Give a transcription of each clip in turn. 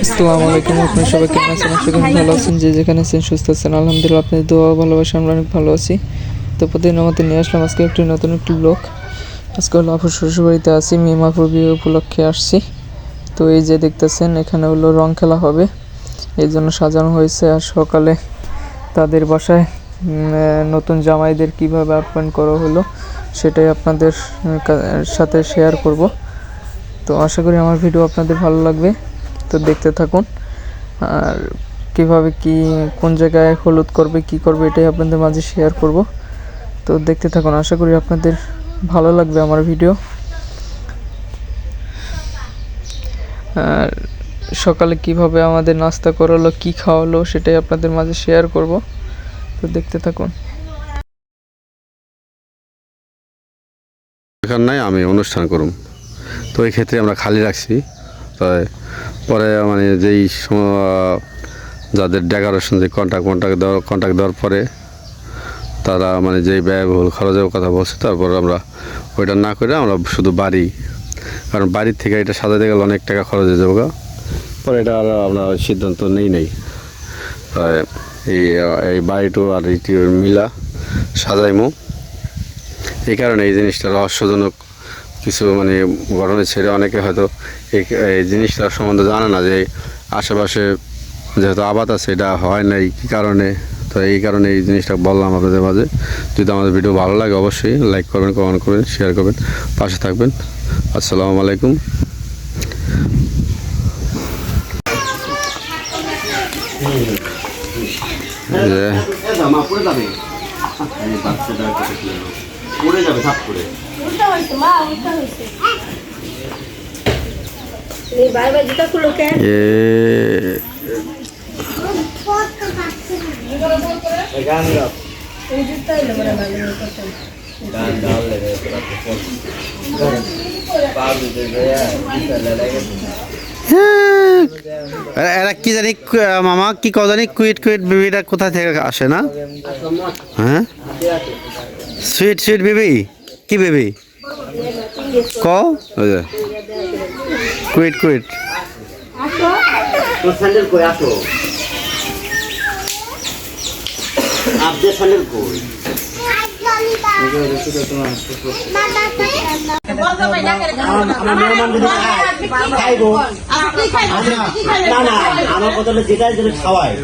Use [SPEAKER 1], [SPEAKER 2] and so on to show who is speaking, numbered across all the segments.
[SPEAKER 1] আসসালামু আলাইকুম, আপনারা সবাই কেমন আছেন? আশা করি ভালো আছেন। যে যেখানে আছেন সুস্থ আছেন, আলহামদুলিল্লাহ। আপনাদের দোয়া ভালোবাসা আমরা অনেক ভালো আছি। তো প্রতিদিনের মতো নিয়ে আসলাম আজকে একটি নতুন একটি ব্লগ। আজকে হলো আপুর শ্বশুরবাড়িতে আছি, মাপুর বিয়ে উপলক্ষে আসছি। তো এই যে দেখতেছেন, এখানে হলো রং খেলা হবে, এই জন্য সাজানো হয়েছে। আর সকালে তাদের বাসায় নতুন জামাইদের কিভাবে আপ্যায়ন করা হলো সেটাই আপনাদের সাথে শেয়ার করব। তো আশা করি আমার ভিডিও আপনাদের ভালো লাগবে, তো দেখতে থাকুন। আর কিভাবে কি কোন জায়গায় হলুদ করবে কি করবে এটাই আপনাদের মাঝে শেয়ার করব। তো দেখতে থাকুন, আশা করি আপনাদের ভালো লাগবে আমার ভিডিও। আর সকালে কিভাবে আমাদের নাস্তা করালো কি খাওয়ালো সেটাই আপনাদের মাঝে শেয়ার করব, তো দেখতে থাকুন।
[SPEAKER 2] দরকার নাই, আমি অনুষ্ঠান করুম, তো এই ক্ষেত্রে আমরা খালি রাখছি। তাই পরে মানে যেই যাদের ডেকোরেশন যে কন্ট্যাক্ট দেওয়ার পরে তারা মানে যেই ব্যয়বহুল খরচের কথা বলছে, তারপর আমরা ওইটা না করে আমরা শুধু বাড়ি, কারণ বাড়ির থেকে এটা সাজাতে গেলে অনেক টাকা খরচ হয়ে যাবে। পরে এটা আর আমরা সিদ্ধান্ত নেই। তাই এই বাড়িটু আর এইটি মিলা সাজাইমো। এই কারণে এই জিনিসটা রহস্যজনক কিছু মানে ঘটনা ছেড়ে অনেকে হয়তো এই জিনিসটার সম্বন্ধে জানে না, যে আশেপাশে যেহেতু আবাদ আছে এটা হয় নাই কী কারণে। তো এই কারণে এই জিনিসটা বললাম আপনাদের মাঝে। যদি আমাদের ভিডিও ভালো লাগে অবশ্যই লাইক করবেন, কমেন্ট করবেন, শেয়ার করবেন, পাশে থাকবেন। আসসালামু আলাইকুম।
[SPEAKER 3] পড়ে যাবে থাপ করে। উল্টা হইছে মা, উল্টা হইছে। এই বাইরে জুতা খুলো কেন? এই গান গাও। এই জুতা এলো বড় ভালো কথা। গান গাও লাগে তোরা তো। পাবি দে গয়া, জুতা লাগে।
[SPEAKER 2] এরা কি জানি মামা কি কও জানি কুইট বেবিটা কোথা থেকে আসে না? হ্যাঁ, সুইট বেবি কি বেবি কও? ওই যে কুইট
[SPEAKER 3] আসো
[SPEAKER 4] তো স্যান্ডেল কই? আসো আপনি স্যান্ডেল কই? খাইবো না না, আমার কথা হলো যেটা খাওয়ায়।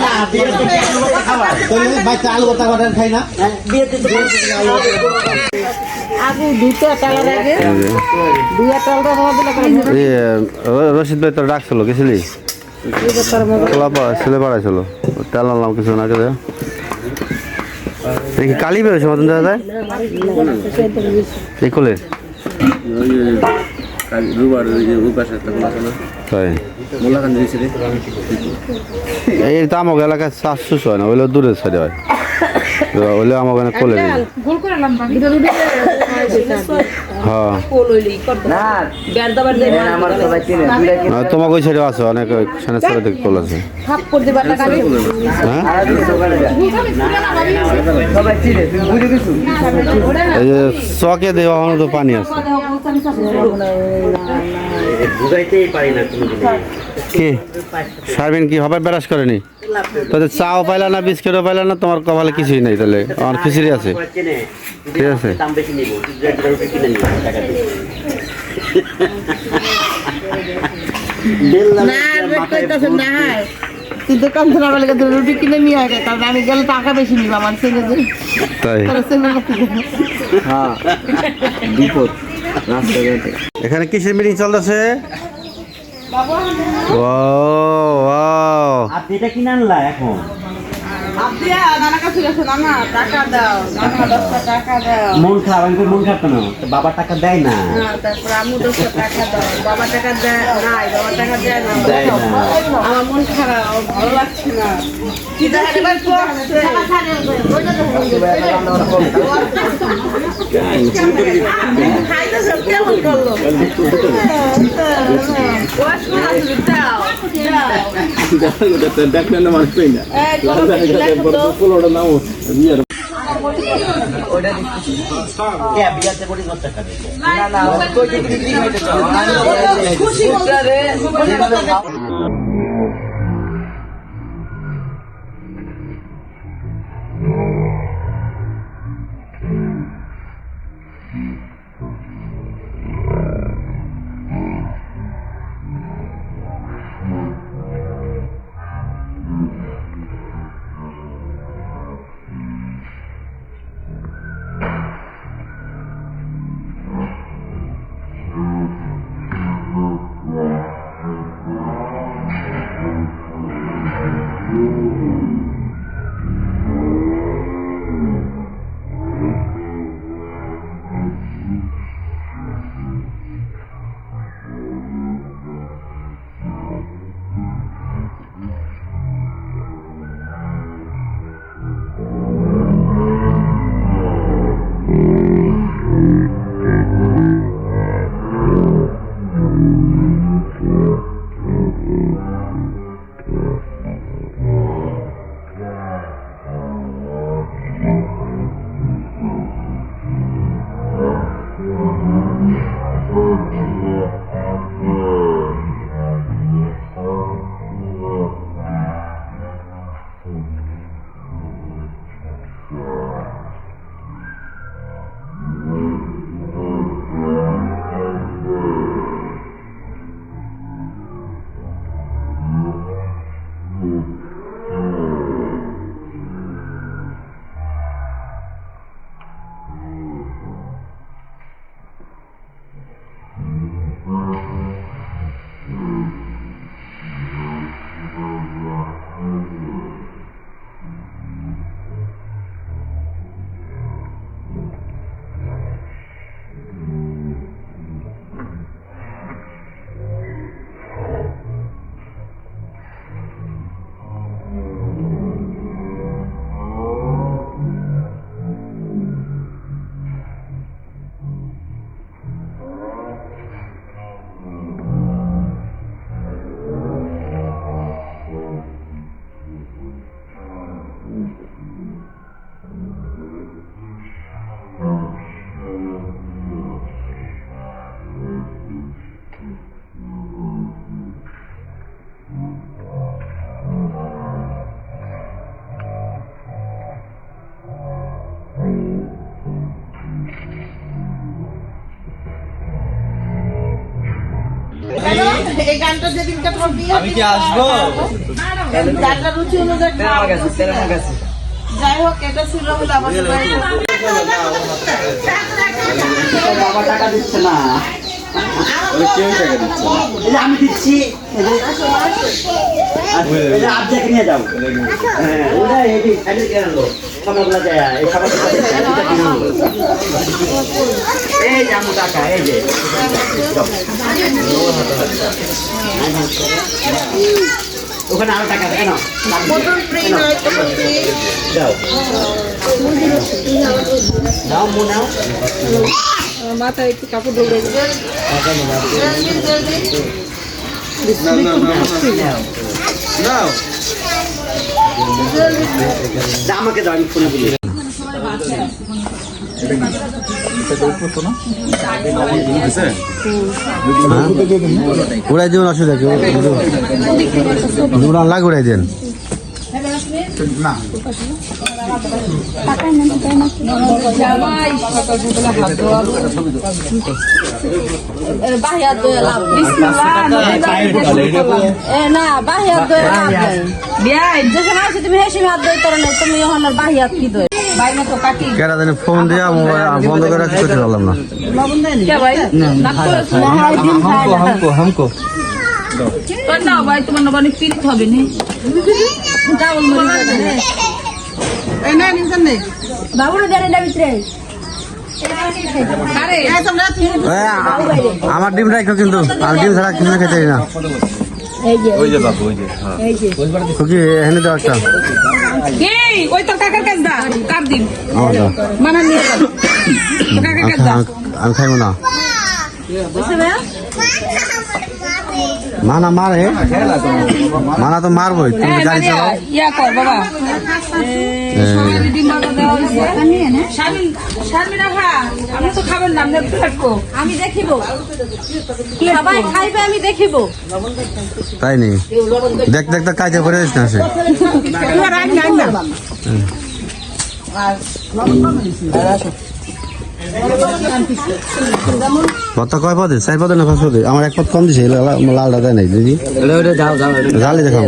[SPEAKER 4] না বিয়েতে কি আলু ভর্তা খাওয়ায়?
[SPEAKER 5] বাচ্চা আলু ভর্তা বাটার খাই না।
[SPEAKER 4] হ্যাঁ, বিয়েতে তো
[SPEAKER 6] আগে দুটো টালার আগে দুয়া টালটা দিলে
[SPEAKER 2] রশিদ ভাই তো ডাকছিল গেছিলি ছেলে পাড়াইছিল তেল আনলাম কিছু না খেলে দেখি কালি বেরোছে মতন দেখা যায় এই কোলে তাই এই তো আমাকে এলাকায় চাষ হয় না ওইলে দূরের সাইডে হয় ওইলে আমার ওখানে কোলে নেই
[SPEAKER 6] ভুল করে লম্বা এটা রুটি
[SPEAKER 2] হ্যাঁ
[SPEAKER 3] না
[SPEAKER 6] ব্যাট দাবার দেয়
[SPEAKER 3] আমার সবাই চিনে
[SPEAKER 2] তোমাকে ওই সাইডে আছে অনেক সেনের সাইডে থেকে কোল আছে
[SPEAKER 6] থাপ করে দিবা টাকা
[SPEAKER 2] হ্যাঁ
[SPEAKER 3] সবাই চিনে তুমি বুঝে গেছো
[SPEAKER 2] এই যে চকে দেওয়া তো পানি আছে
[SPEAKER 4] বুঝাইতেই পারি না কোনো
[SPEAKER 2] কি সারবেন কি হবে ব্রাশ করেনি তোদের চাও পাইলা না বিস্কিটও পাইলা না তোমার কপালে কিছুই নেই তাহলে আমার খিচুড়ি আছে
[SPEAKER 4] চেনে
[SPEAKER 2] ঠিক আছে
[SPEAKER 4] দাম বেশি নিব রুটি কিনে নিব টাকা দিয়ে
[SPEAKER 6] না কইতাছ না হয় তুই দোকান থেকে বলে রুটি কিনে নিয়ে আয় কারণ আমি গেলে টাকা বেশি নিব আমার ছেলে যে
[SPEAKER 2] তাই
[SPEAKER 6] তোর ছেলে
[SPEAKER 3] হ্যাঁ বিপদ রাস্তাঘাটে
[SPEAKER 2] এখানে কিসের মিটিং চলতেছে ও
[SPEAKER 4] আপনি এটা কিনে আনলা এখন
[SPEAKER 6] আব্দিয়া নানা কাছে গেছে নানা টাকা দাও নানা 10 টাকা দাও
[SPEAKER 4] মন খারাপ আমি মন খারাপ কেন বাবা টাকা দেয় না
[SPEAKER 6] তারপর আম্মু 10 টাকা দাও বাবা টাকা দেয় নাই বাবা টাকা দেয় না
[SPEAKER 4] দেয় না
[SPEAKER 6] আমার মন খারাপ আমার ভালো লাগছে না কি দেখে এবার খাইতে সব কেমন করলো
[SPEAKER 3] দেখলেন না মানুষ পেয়ে না
[SPEAKER 4] কে বিয়াতে বড়ি কত টাকা দেবে
[SPEAKER 3] না না কই দিকে কি হইতে চাও খুশি রে
[SPEAKER 6] এই গানটা যেদিনটা তোমার বিয়ে
[SPEAKER 3] আমি কি আসবো?
[SPEAKER 6] গানটা রুচি অনুযায়ী খাওয়া
[SPEAKER 3] আমার কাছে তেল আমার কাছে
[SPEAKER 6] যাই হোক এটা ছিল হলো আমাদের বাড়িতে
[SPEAKER 4] বাবা টাকা দিচ্ছে না
[SPEAKER 3] কেউ টাকা দিচ্ছে না।
[SPEAKER 4] এই যে আমি দিচ্ছি এই যে আপ দেখে নিয়ে যাও হ্যাঁ ওটা এই যে সাইডে কেন আনলো খাবারগুলো যায় এই খাবারগুলো কিনে আনলো এই যে আমার টাকা এই যে ওখানে আরো টাকা কেন
[SPEAKER 6] মটন ফ্রি নয় মটন ফ্রি
[SPEAKER 4] দাও দাও মো নাও
[SPEAKER 1] মাথায় একটু কাপড় ঢোকে
[SPEAKER 4] আমাকে দাও আমি ফোনে বলি
[SPEAKER 5] উড়াই দিবেন অসুবিধা কি উড়ান লাগ উড়াই দেন
[SPEAKER 7] বাহিয়া দোয়া লাভ না বাহিয়া দোয়া লাভ বিয়াই যখন আসে তুমি হেসে হাত দই তোর না তুমি এখন বাহিয়া কি দই ভাই না তো কাটি
[SPEAKER 5] কেরা জানি ফোন দিয়া মোবাইল বন্ধ করে রাখতে করতে পারলাম না
[SPEAKER 7] কে ভাই না
[SPEAKER 1] हमको
[SPEAKER 7] তো না ভাই তোমার না অনেক পিরিত হবে নি ডাবল মরি যাবে
[SPEAKER 6] এই না নিছেন নেই
[SPEAKER 7] বাবুর জানে না ভিতরে আরে
[SPEAKER 6] এই তোমরা
[SPEAKER 5] আমার ডিম রাখো কিন্তু আর ডিম ছাড়া কিছু খেতে না
[SPEAKER 3] ওই যে বাবু ওই যে হ্যাঁ
[SPEAKER 5] কি এখানে দাও একটা
[SPEAKER 7] এই ওই তো কাকার কাছে দা কার দিন
[SPEAKER 5] আমার দাও।
[SPEAKER 7] মানা নিয়ে যাও কাকার কাছে দা
[SPEAKER 5] আমি খাইবো না
[SPEAKER 7] বুঝছ ভাই
[SPEAKER 5] মানা মারে মানা তো মারবই তুমি
[SPEAKER 7] এই
[SPEAKER 5] গাড়ি চালাও
[SPEAKER 7] ইয়া কর বাবা সবাই ডিম বাগা দেওয়া হইছে শামিন শামিন রাখা আমি তো খাবেন না আমরা থাকবো আমি দেখিব সবাই খাইবে আমি দেখিব
[SPEAKER 5] তাই নি দেখ দেখ তো কাজে করে দিস না সে কত কয় পদে 4 পদে না 5 পদে আমার এক পদ কম দিছে লালটা দেয় নাই দিদি জালি দেখাবো